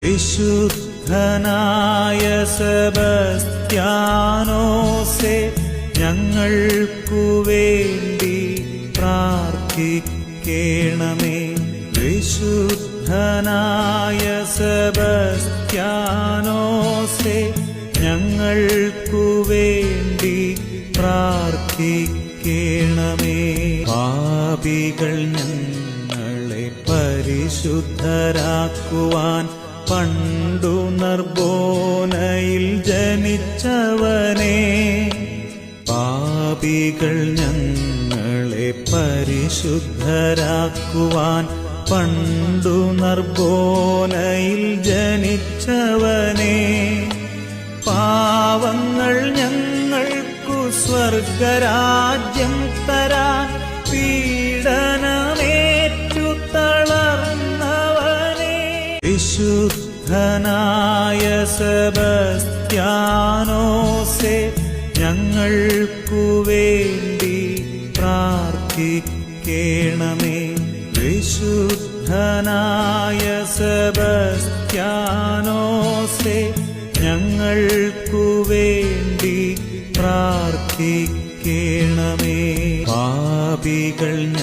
വിശുദ്ധനായ സെബസ്ത്യാനോസേ, ഞങ്ങൾക്കു വേണ്ടി പ്രാർത്ഥിക്കേണമേ. വിശുദ്ധനായ സെബസ്ത്യാനോസേ, ഞങ്ങൾക്കു വേണ്ടി പ്രാർത്ഥിക്കേണമേ. പാപികൾ ഞങ്ങളെ പരിശുദ്ധരാക്കുവാൻ പണ്ടു നർബോനയിൽ ജനിച്ചവനേ, പാപികൾ ഞങ്ങളെ പരിശുദ്ധരാക്കുവാൻ പണ്ടു നർബോനയിൽ ജനിച്ചവനേ, പാവങ്ങൾ ഞങ്ങൾക്കു സ്വർഗരാജ്യം തരാൻ പീഡനമേറ്റു തളർന്നവനേ. വിശുദ്ധനായ സെബസ്ത്യാനോസേ, ഞങ്ങൾക്കു വേണ്ടി പ്രാർത്ഥിക്കേണമേ. വിശുദ്ധനായ സെബസ്ത്യാനോസേ, ഞങ്ങൾക്കു വേണ്ടി പ്രാർത്ഥിക്കേണമേ. പാപികൾ